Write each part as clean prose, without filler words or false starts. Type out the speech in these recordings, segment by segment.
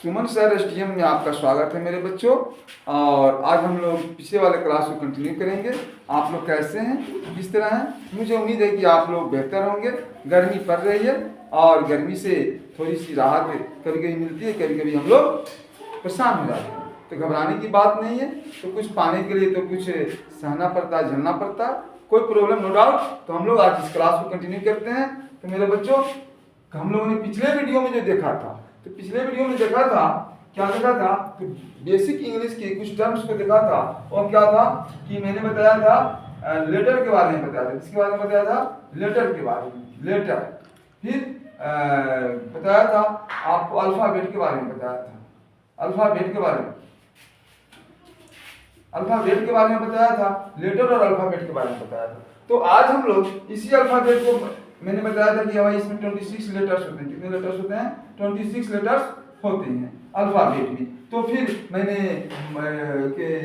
सुमन sir STM में आपका स्वागत है मेरे बच्चों। और आज हम लोग पिछले वाले क्लास को कंटिन्यू करेंगे। आप लोग कैसे हैं, किस तरह हैं? मुझे उम्मीद है कि आप लोग बेहतर होंगे। गर्मी पड़ रही है और गर्मी से थोड़ी सी राहत कभी कभी मिलती है, कभी कभी हम लोग परेशान हो जाते हैं। तो घबराने की बात नहीं है। तो कुछ पाने के लिए तो कुछ सहना पड़ता है, झेलना पड़ता है, कोई प्रॉब्लम नो डाउट। तो हम लोग आज इस क्लास को कंटिन्यू करते हैं। तो मेरे बच्चों, हम लोगों ने पिछले वीडियो में जो देखा था, तो पिछले वीडियो में देखा था, क्या देखा था? तो बेसिक इंग्लिश के कुछ टर्म्स को देखा था। और क्या था कि मैंने बताया था लेटर के बारे में बताया था। किसके बारे में बताया था? लेटर के बारे में। लेटर। फिर बताया था आपको अल्फाबेट के बारे में बताया था। अल्फाबेट के बारे में बताया था। लेटर और अल्फाबेट के बारे में बताया था। तो आज हम लोग इसी अल्फाबेट को, मैंने बताया था कि हमारे इसमें 26 लेटर्स होते हैं। कितने लेटर्स होते हैं? 26 लेटर्स होते हैं अल्फाबेट में। तो फिर मैंने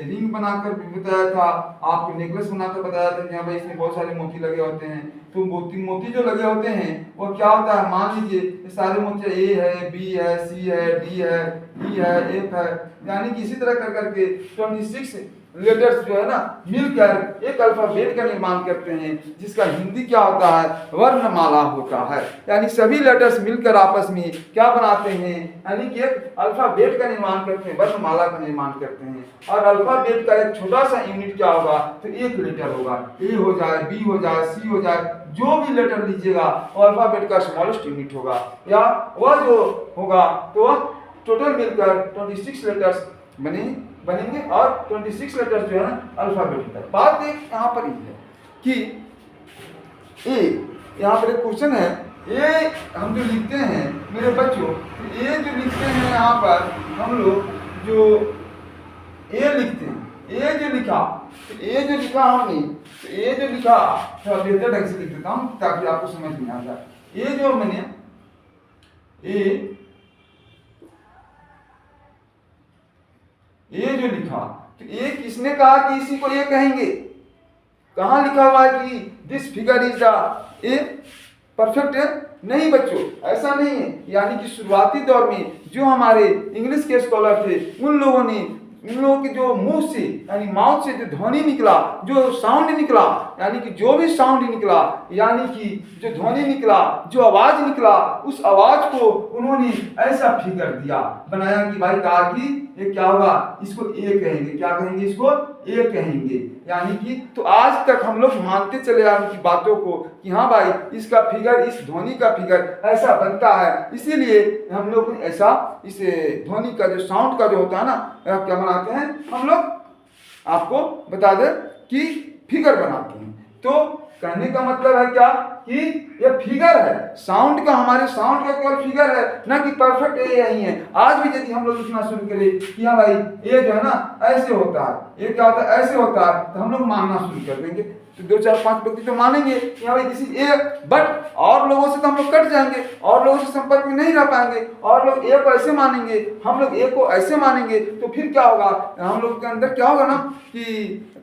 रिंग बनाकर भी बताया था, आपको नेकलेस बनाकर बताया था कि हाँ भाई इसमें बहुत सारे मोती लगे होते हैं। तो मोती जो लगे होते हैं वो क्या होता है? मान लीजिए ये सारे मोती ए है, बी है, सी है, डी है, ई है, एफ है, यानी कि इसी तरह कर करके 26 लेटर्स जो है ना मिलकर एक अल्फाबेट का निर्माण करते हैं, जिसका हिंदी क्या होता है? वर्णमाला होता है। यानी सभी लेटर्स मिलकर आपस में क्या बनाते हैं? यानी कि एक अल्फाबेट का निर्माण करते हैं, वर्णमाला का निर्माण करते हैं। और अल्फाबेट का एक छोटा सा यूनिट क्या होगा? तो एक लेटर होगा। ए हो जाए, बी हो जाए, सी हो जाए, जो भी लेटर लीजिएगा वो अल्फाबेट का स्मॉलेस्ट यूनिट होगा, या वह जो होगा तो वह टोटल मिलकर 26 लेटर्स बनेंगे। और 26 लेटर्स जो है ना अल्फाबेट का। बात एक यहाँ पर ही है कि ए, यहाँ पर एक क्वेश्चन है, ए हम जो लिखते हैं मेरे बच्चों, ए जो लिखते हैं यहाँ पर हम लोग जो ए लिखते हैं, ए जो लिखा, तो ए जो लिखा हमने, तो ए जो लिखा थोड़ा बेहतर ढंग से लिख देता हूँ ताकि आपको समझ में आ जाए। ए जो मैंने ये जो लिखा, तो ये किसने कहा कि इसी को ये कहेंगे? कहाँ लिखा हुआ है कि this figure is the a perfect है? नहीं बच्चों, ऐसा नहीं है। यानी कि शुरुआती दौर में जो हमारे इंग्लिश के स्कॉलर थे, उन लोगों के जो मुंह से यानी माउथ से जो ध्वनि निकला, जो साउंड निकला, यानी कि जो भी साउंड निकला, यानी कि जो ध्वनि निकला, जो आवाज निकला, उस आवाज को उन्होंने ऐसा फिगर दिया, बनाया कि भाई कहा कि ये क्या होगा? इसको ए कहेंगे। क्या कहेंगे? इसको ए कहेंगे। यानी कि तो आज तक हम लोग मानते चले आए उनकी बातों को कि हाँ भाई इसका फिगर, इस ध्वनि का फिगर ऐसा बनता है। इसीलिए हम लोग ऐसा इस ध्वनि का जो साउंड का जो होता है ना, क्या बनाते हैं हम लोग? आपको बता दें कि फिगर बनाते हैं। तो कहने का मतलब है क्या कि ये फिगर है, साउंड का, हमारे साउंड का केवल फिगर है, ना कि परफेक्ट ए यही है। आज भी यदि हम लोग लिखना शुरू करें कि हाँ भाई ये जो है ना ऐसे होता है, ये क्या होता है? ऐसे होता है, तो हम लोग मानना शुरू कर देंगे। तो 2 4 5 व्यक्ति तो मानेंगे कि हाँ भाई दिस इज ए, बट और लोगों से तो हम लोग कट जाएंगे, और लोगों से संपर्क में नहीं रह पाएंगे। और लोग ए को ऐसे मानेंगे, हम लोग ए को ऐसे मानेंगे, तो फिर क्या होगा? हम लोग के अंदर क्या होगा ना कि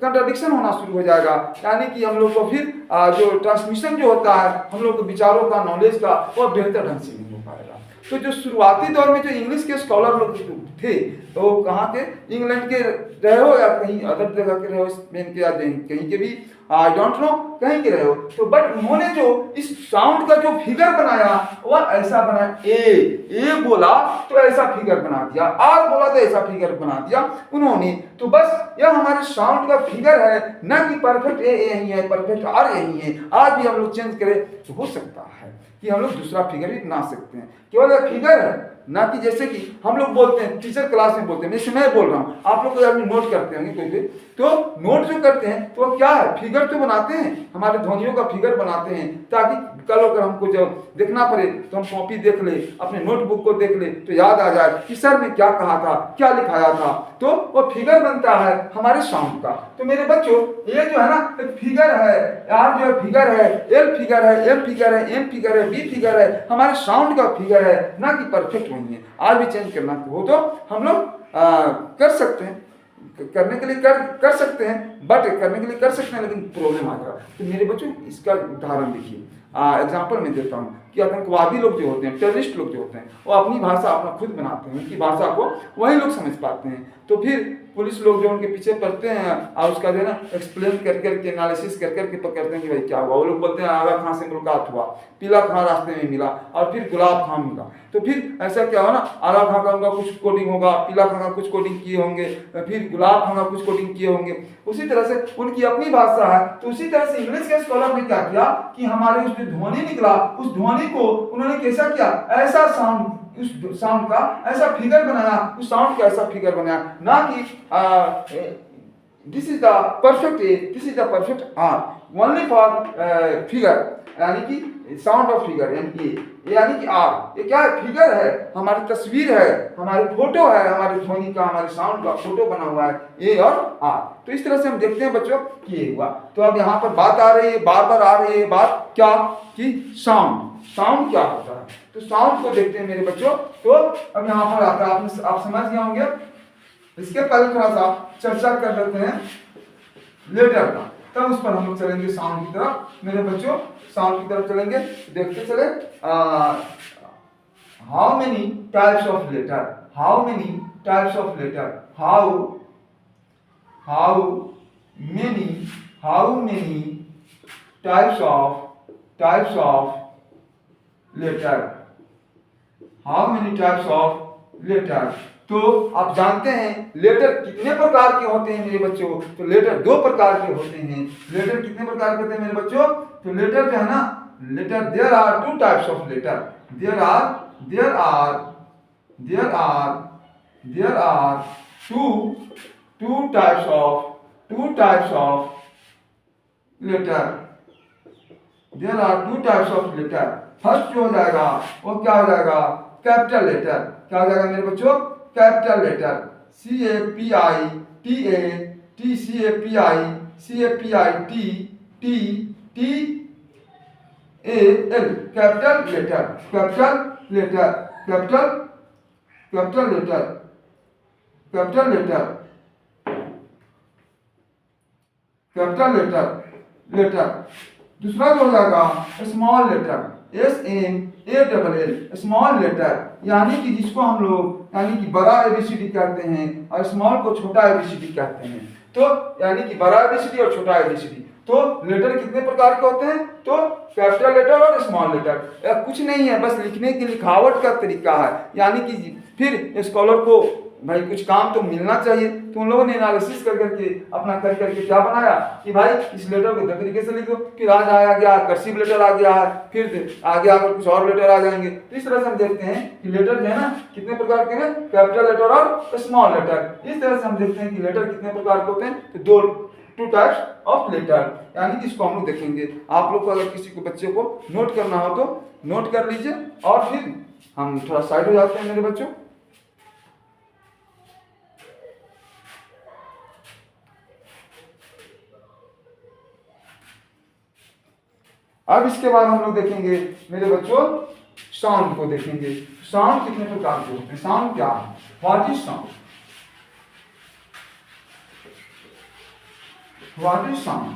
कंट्राडिक्शन होना शुरू हो जाएगा। यानी कि हम लोग को फिर जो ट्रांसमिशन जो होता है हम लोग के विचारों का, नॉलेज का, वो बेहतर ढंग से नहीं हो पाएगा। तो जो शुरुआती दौर में जो इंग्लिश के स्कॉलर लोग थे, तो कहाँ के? इंग्लैंड के रहे हो या कहीं अदर जगह के रहे हो, स्पेन के या कहीं के भी, आई डोंट नो कहीं के रहे हो, तो बट उन्होंने जो इस साउंड का जो फिगर बनाया वह ऐसा बनाया। ए बोला तो ऐसा फिगर बना दिया, आर बोला तो ऐसा फिगर बना दिया उन्होंने। तो बस यह हमारे साउंड का फिगर है, ना कि परफेक्ट ए यही है, परफेक्ट आर यही है। आज भी हम लोग चेंज करें तो हो सकता है कि हम लोग दूसरा फिगर भी बना सकते हैं। केवल यह फिगर है, ना कि जैसे कि हम लोग बोलते हैं, टीचर क्लास में बोलते हैं, जैसे मैं बोल रहा हूँ, आप लोग अभी नोट करते होंगे कोई भी, तो नोट जो करते हैं तो क्या है? फिगर तो बनाते हैं, हमारे ध्वनियों का फिगर बनाते हैं, ताकि कल अगर हमको जब देखना पड़े तो हम कॉपी देख ले, अपने नोटबुक को देख ले, तो याद आ जाए कि सर ने क्या कहा था, क्या लिखाया था। तो वो फिगर बनता है हमारे साउंड का। तो मेरे बच्चों, ये जो है ना एक फिगर है, यार जो फिगर है, एल फिगर है, एम फिगर है, एम फिगर है, बी फिगर है, हमारे साउंड का फिगर है, ना कि परफेक्ट नहीं है। आज भी चेंज करना हो तो हम लोग कर सकते हैं, करने के लिए कर सकते हैं, बट करने के लिए कर सकते हैं, लेकिन प्रॉब्लम आ जाएगा। तो मेरे बच्चों इसका उदाहरण देखिए, एग्जाम्पल मैं देता हूँ कि आतंकवादी लोग जो होते हैं, टेररिस्ट लोग जो होते हैं, वो अपनी भाषा अपना खुद बनाते हैं, उनकी भाषा को वही लोग समझ पाते हैं। तो फिर पुलिस लोग जो उनके पीछे पड़ते हैं और उसका जो है ना एक्सप्लेन कर करके एनालिसिस कर करके पकड़ते हैं कि भाई क्या हुआ। वो लोग बोलते हैं आगा खां से मुलाकात हुआ, पीला खां रास्ते में मिला और फिर गुलाब खां मिला। तो फिर ऐसा क्या हुआ ना, आगा खां का उनका कुछ कोडिंग होगा, पीला खां का कुछ कोडिंग किए होंगे, फिर गुलाब खां का कुछ कोडिंग किए होंगे। उसी तरह से उनकी अपनी भाषा है। तो उसी तरह से इंग्लिश के स्कॉलर ने क्या किया कि हमारे उस जो ध्वनि निकला, उस ध्वनि को उन्होंने कैसा किया, ऐसा साउंड, उस साउंड का ऐसा फिगर बनाया, उस साउंड का ऐसा फिगर बनाया, ना कि this is the perfect A, this is the perfect are only for figure, यानी कि साउंड ऑफ फिगर, यानी कि आर, ये क्या है, फिगर है, हमारी तस्वीर है, हमारी फोटो है, हमारे ध्वनि का, हमारे साउंड का फोटो बना हुआ है, ए और आर। तो इस तरह से हम देखते हैं बच्चों कि ये हुआ। तो अब यहाँ पर बात आ रही है, बार बार आ रही है बात क्या, कि साउंड, साउंड क्या होता है। तो साउंड को देखते हैं मेरे बच्चों। तो अब यहाँ पर आता है, आप समझ गए होंगे। इसके पहले थोड़ा सा चर्चा कर लेते हैं लेटर का, तब उस पर हम लोग चलेंगे साउंड की तरफ। मेरे बच्चों साउंड की तरफ चलेंगे, देखते चले। How many types of letter, how many types of letter, how many types of letter, how many types of letter. तो आप जानते हैं लेटर कितने प्रकार के होते हैं मेरे बच्चों। तो लेटर दो प्रकार के होते हैं। लेटर कितने प्रकार के होते हैं मेरे बच्चों। तो लेटर जो है ना, letter, there are two types of letter, there are two types of letter, there are two types of letter. First जो हो जाएगा वो क्या हो जाएगा, कैपिटल लेटर। क्या हो जाएगा मेरे बच्चों, capital letter, CAPITAL, capital letter, capital letter, capital letter, capital letter, capital letter. दूसरा जो हो जाएगा small letter, SMALL, small letter, यानी कि जिसको हम लोग यानी कि बड़ा ABCD कहते हैं और स्मॉल को छोटा ABCD कहते हैं। तो यानी कि बड़ा ABCD और छोटा ABCD। तो लेटर कितने प्रकार के होते हैं, तो कैपिटल लेटर और स्मॉल लेटर। कुछ नहीं है, बस लिखने की लिखावट का तरीका है। यानी कि फिर स्कॉलर को भाई कुछ काम तो मिलना चाहिए। तो उन लोगों ने एनालिसिस कर करके अपना कर करके क्या बनाया कि भाई इस लेटर को दो तरीके से लिख दो। फिर आज आ गया कर्सिव लेटर आ गया है, फिर आगे आकर कुछ और लेटर आ जाएंगे। तो इस तरह से हम देखते हैं कि लेटर जो है ना कितने प्रकार के हैं, कैपिटल लेटर और स्मॉल लेटर। इस तरह से हम देखते हैं कि लेटर कितने प्रकार के होते हैं, तो टू टाइप्स ऑफ लेटर, यानी कि इसको हम लोग देखेंगे। आप लोग को अगर किसी को बच्चे को नोट करना हो तो नोट कर लीजिए, और फिर हम थोड़ा साइड हो जाते हैं मेरे बच्चों। अब इसके बाद हम लोग देखेंगे मेरे बच्चों साउंड को देखेंगे। साउंड कितने प्रकार के होते हैं, साउंड क्या है, what is sound, what is sound.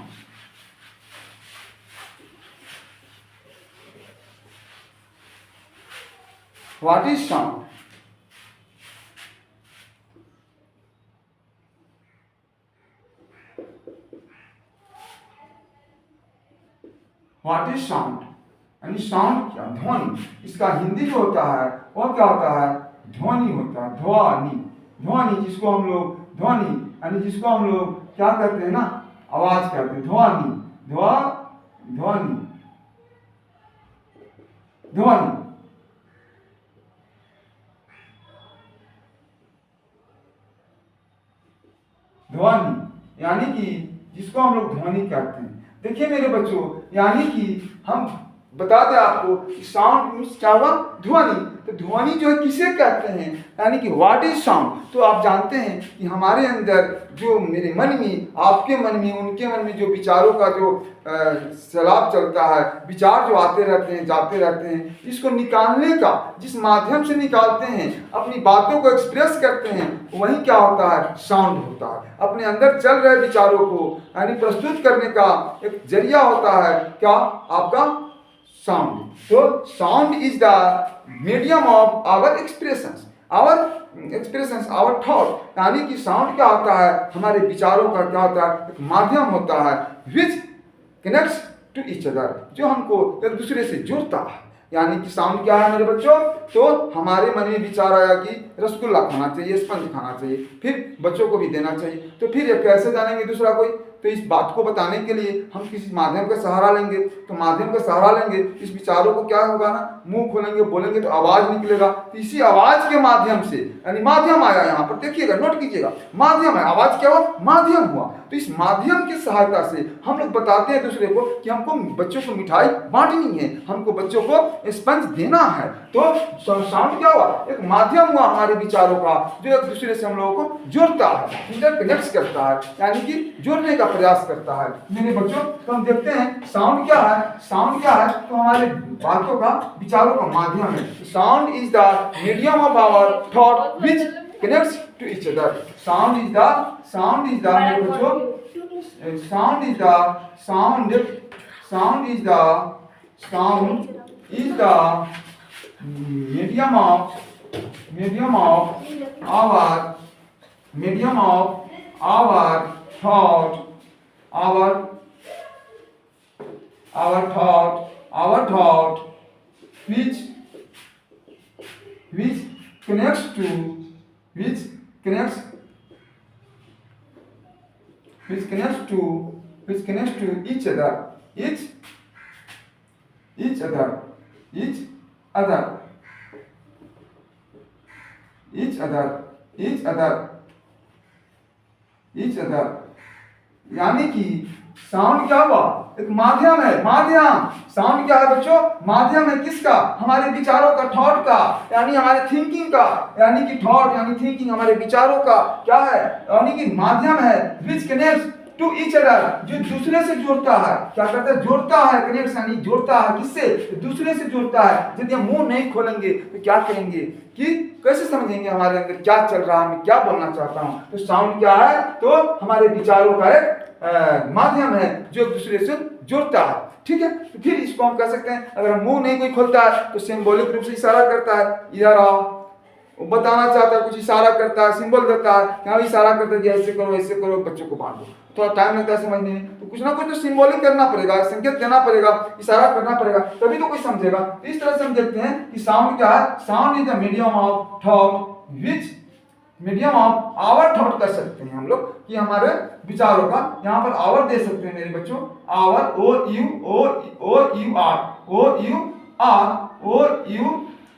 What is sound, what is sound, यानी साउंड क्या, ध्वनि। इसका हिंदी जो होता है वह क्या होता है, ध्वनि होता है, ध्वनि, ध्वनि जिसको हम लोग ध्वनि यानी जिसको हम लोग क्या कहते हैं ना, आवाज कहते हैं, ध्वनि, ध्वनि, ध्वनि। ध्वनि यानी कि जिसको हम लोग ध्वनि कहते हैं। देखिए मेरे बच्चों, यानी कि हम बता दें आपको कि साउंड मीन्स क्या हुआ, ध्वनि। तो ध्वनि जो है किसे कहते हैं, यानी कि व्हाट इज साउंड। तो आप जानते हैं कि हमारे अंदर जो मेरे मन में, आपके मन में, उनके मन में जो विचारों का जो सैलाब चलता है, विचार जो आते रहते हैं जाते रहते हैं, इसको निकालने का जिस माध्यम से निकालते हैं, अपनी बातों को एक्सप्रेस करते हैं, वही क्या होता है, साउंड होता है। अपने अंदर चल रहे विचारों को यानी प्रस्तुत करने का एक जरिया होता है क्या, आपका साउंड। तो sound is the medium of our expressions, our thought. यानी कि साउंड क्या होता है, हमारे विचारों का क्या होता है, एक माध्यम होता है which connects to each other, जो हमको एक दूसरे से जोड़ता है। यानी कि साउंड क्या है मेरे बच्चों, तो हमारे मन में विचार आया कि रसगुल्ला खाना चाहिए, स्पंज खाना चाहिए, फिर बच्चों को भी देना चाहिए, तो फिर ये कैसे जानेंगे दूसरा कोई, तो इस बात को बताने के लिए हम किसी माध्यम का सहारा लेंगे। तो माध्यम का सहारा लेंगे, इस विचारों को क्या होगा ना, मुंह खोलेंगे, बोलेंगे तो आवाज निकलेगा। तो इसी आवाज के माध्यम से, यानी माध्यम आया यहाँ पर, देखिएगा, नोट कीजिएगा, माध्यम है, आवाज क्या हुआ, माध्यम हुआ। तो इस माध्यम की सहायता से हम लोग बताते हैं दूसरे को कि हमको बच्चों को मिठाई बांटनी है, हमको बच्चों को स्पंज देना है। तो साउंड क्या हुआ, एक माध्यम हुआ हमारे विचारों का, जो एक दूसरे से हम लोगों को जोड़ता है, इंटरकनेक्ट करता है, यानी कि जोड़ने का प्रयास करता है मेरे बच्चों। तो हम देखते हैं साउंड क्या है, साउंड क्या है, तो हमारे बातों का, विचारों का माध्यम है। Sound is the medium of our thought which connects to each other. Sound is the मेरे बच्चों, sound is the medium of our thought which connects to each other। यानी कि साउंड क्या हुआ, एक माध्यम है, माध्यम। साउंड क्या है बच्चों, माध्यम है किसका, हमारे विचारों का, थॉट का, यानी हमारे थिंकिंग का, यानी कि थॉट यानी थिंकिंग हमारे विचारों का क्या है, यानी कि माध्यम है which connects to each other, जो दूसरे से जोड़ता है। क्या करता है, जोड़ता है, कनेक्ट यानी जोड़ता है, किससे, दूसरे से जोड़ता है। यदि हम मुंह नहीं खोलेंगे तो क्या करेंगे, कि कैसे समझेंगे हमारे अंदर क्या चल रहा है, मैं क्या बोलना चाहता हूँ। तो साउंड क्या है, तो हमारे विचारों का एक माध्यम है जो एक दूसरे से जोड़ता है। ठीक है, तो फिर इसको हम कह सकते हैं, अगर मुंह नहीं कोई खोलता है तो सिंबॉलिक रूप से इशारा करता है, इधर आओ, वो बताना चाहता है, कुछ इशारा करता है, सिंबल देता है, क्या इशारा करता है कि ऐसे करो, ऐसे करो, बच्चों को बांट दो। थोड़ा टाइम लगता है समझने में, तो कुछ ना कुछ तो सिंबॉलिक करना पड़ेगा, संकेत देना पड़ेगा, इशारा करना पड़ेगा, तभी तो कोई समझेगा। तो इस तरह से हम देखते हैं कि साउंड क्या है, sound is the medium of thought which medium of our thought कर सकते हैं हम लोग, कि हमारे विचारों का, यहाँ पर आवर दे सकते हैं मेरे बच्चों, आवर, ओ यू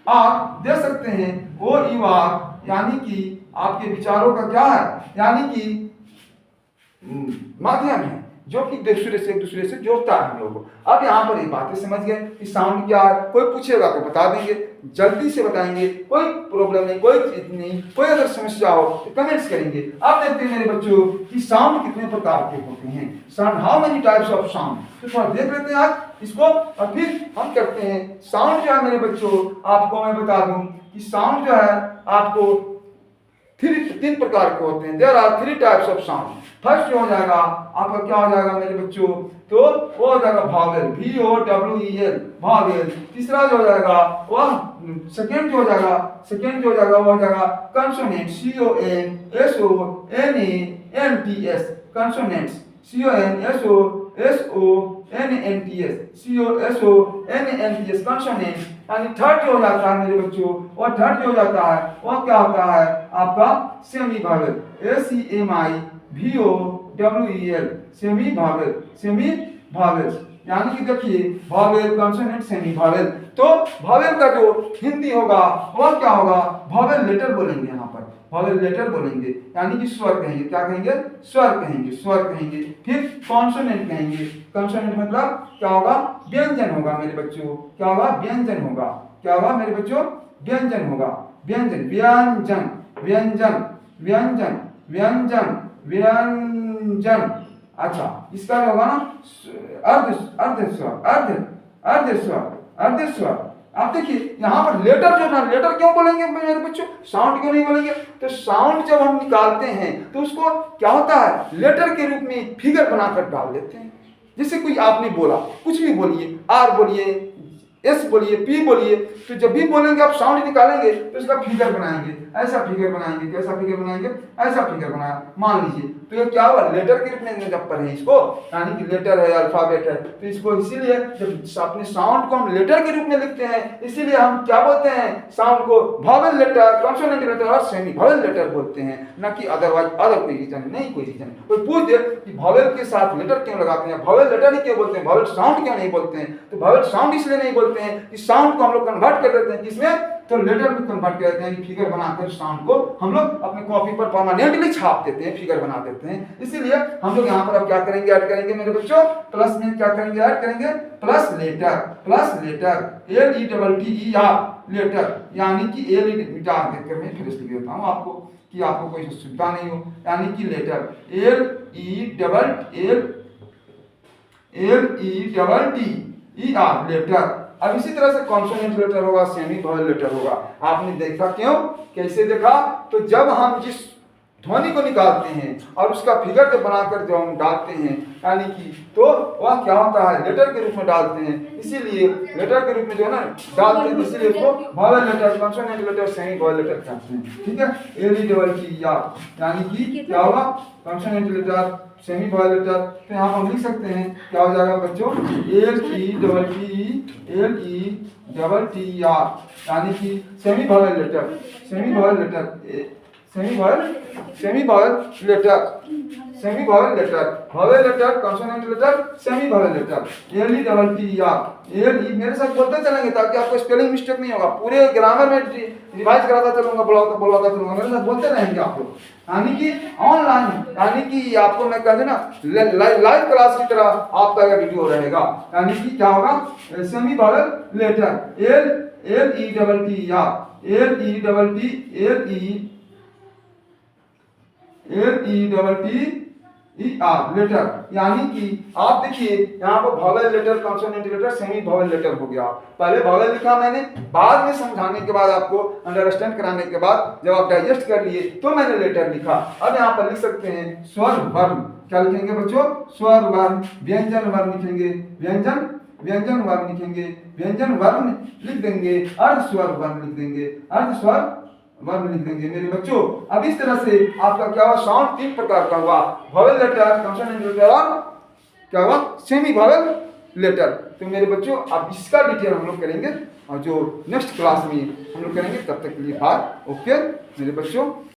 आर दे सकते हैं, OUR, यानी कि आपके विचारों का क्या है, यानी कि माध्यम है जो कि एक दूसरे से जोड़ता है हम लोगों को। अब यहाँ पर ये बातें समझ गए कि साउंड क्या है, कोई पूछेगा तो बता देंगे, जल्दी से बताएंगे, कोई प्रॉब्लम नहीं, कोई चीज नहीं, कोई अगर समस्या हो तो कमेंट्स करेंगे। अब देखते हैं मेरे बच्चों कि साउंड कितने प्रकार के होते हैं, sound, how many types of sound. तो थोड़ा देख लेते हैं आज इसको, और फिर हम करते हैं। साउंड जो है मेरे बच्चों, आपको मैं बता दूं कि साउंड जो है आपको तीन प्रकार के होते हैं। There are 3 types of sound. First हो जाएगा आपका, क्या हो जाएगा मेरे बच्चों, तो वो हो जाएगा भावेल, VOWEL, भावेल। तीसरा जो हो जाएगा वह सेकंड जो हो जाएगा वो हो जाएगा consonant, CONSONANTS, consonants, CONSONANTS, consonant. यानी थर्ड जो हो जाता है मेरे बच्चों, और थर्ड जो हो जाता है वह क्या होता है आपका semi vowel, SEMI semi vowel. यानी कि देखिए भावेल, कंसोनेंट, सेमी भावेल। तो भावेल का जो हिंदी होगा वह क्या होगा, भावेल लेटर बोलेंगे, यहाँ पर भावेल लेटर बोलेंगे, यानी कि स्वर कहेंगे, क्या कहेंगे, स्वर कहेंगे। फिर कॉन्सोनेंट कहेंगे, कॉन्सोनेंट मतलब क्या होगा, व्यंजन होगा मेरे बच्चों, क्या होगा, व्यंजन होगा, क्या होगा मेरे बच्चों, व्यंजन होगा, व्यंजन। अच्छा, इसका होगा ना अर्धस्वर। आप देखिए यहाँ पर लेटर जो ना, लेटर क्यों बोलेंगे मेरे बच्चों, साउंड क्यों नहीं बोलेंगे। तो साउंड जब हम निकालते हैं तो उसको क्या होता है, लेटर के रूप में फिगर बनाकर डाल देते हैं। जैसे कोई आपने बोला, कुछ भी बोलिए, आर बोलिए, एस बोलिए, पी बोलिए, तो जब भी बोलेंगे आप साउंड निकालेंगे तो इसका फिगर बनाएंगे, ऐसा फिगर बनाएंगे, कैसा फिगर बनाएंगे, ऐसा फिगर बनाया मान लीजिए, तो ये क्या हुआ, लेटर के रूप में जब पढ़े इसको, यानी कि लेटर है, अल्फाबेट है, तो इसको इसीलिए जब अपने साउंड को हम लेटर के रूप में लिखते हैं, इसीलिए हम क्या बोलते हैं, साउंड को वॉवेल लेटर, कॉन्सोनेंट लेटर और सेमी वॉवेल लेटर बोलते हैं, न कि अदरवाइज अदर कोई रीजन नहीं, कोई रीजन। कोई पूछ दे कि वॉवेल के साथ लेटर क्यों लगाते हैं, वॉवेल लेटर ही क्यों बोलते हैं, वॉवेल साउंड क्यों नहीं बोलते हैं, तो वॉवेल साउंड इसलिए नहीं बोलते हैं कि साउंड को हम लोग कन्वर्ट कर देते हैं किसमें, तो लेटर में कन्वर्ट कर देते हैं कि फिगर बनाकर साउंड को हम लोग अपने कॉपी पर परमानेंटली छाप देते हैं, फिगर बना देते हैं। इसीलिए हम लोग यहाँ पर अब क्या करेंगे, ऐड करेंगे मेरे बच्चों, प्लस में क्या करेंगे, ऐड करेंगे प्लस लेटर LETTER लेटर, यानी कि एल मिटा देकर मैं फिर से लिख देता हूँ आपको कि आपको कोई सुविधा नहीं हो, यानी कि लेटर LETTER लेटर। अब इसी तरह से कॉन्सोनेंट लेटर होगा, सेमी वॉवेल लेटर होगा। आपने देखा क्यों, कैसे देखा, तो जब हम जिस ध्वनि को निकालते हैं और उसका फिगर जब बनाकर जब हम डालते हैं, यानी कि तो वह क्या होता है, लेटर के रूप में डालते हैं, इसीलिए लेटर के रूप में जो है ना डालते हैं, इसीलिए उसको vowel letter, consonant letter, semi vowel letter कहते हैं। ठीक है, LETTER यानी कि क्या होगा, consonant letter, semi vowel letter. तो यहाँ हम लिख सकते हैं, क्या हो जाएगा बच्चों, LETTER यानी कि semi vowel letter, semi vowel letter, semi vowel letter, vowel letter, consonant letter, semi vowel letter, LETTER। मेरे साथ बोलते चलेंगे ताकि आपको स्पेलिंग मिस्टेक नहीं होगा, पूरे ग्रामर में रिवाइज कराता चलूंगा, बुलाता चलूंगा, मेरे साथ बोलते रहेंगे आप लोग, यानी कि ऑनलाइन, यानी कि आपको मैं कह देना लाइव क्लास की तरह आपका यह वीडियो रहेगा। यानी कि क्या होगा, semi vowel letter, LETTER letter, यानी कि आप देखिए यहाँ पर vowel letter, consonant letter, semi vowel letter हो गया। पहले वॉवेल लिखा मैंने, बाद में समझाने के बाद, आपको अंडरस्टैंड कराने के बाद जब आप डाइजेस्ट कर लिए तो मैंने लेटर लिखा। अब यहाँ पर लिख सकते हैं स्वर वर्ण, क्या लिखेंगे बच्चों, स्वर वर्ण, व्यंजन वर्ण लिखेंगे, व्यंजन वर्ण लिखेंगे, व्यंजन वर्ण लिख देंगे, अर्ध स्वर वर्ण लिख देंगे, अर्ध स्वर वर्ण लिख देंगे मेरे बच्चों। अब इस तरह से आपका क्या हुआ, साउंड 3 प्रकार का हुआ, वॉवेल लेटर, कॉन्सोनेंट लेटर और क्या हुआ, सेमी वॉवेल लेटर। तो मेरे बच्चों अब इसका डिटेल हम लोग करेंगे और जो नेक्स्ट क्लास में हम लोग करेंगे, तब तक के लिए बाय, ओके मेरे बच्चों।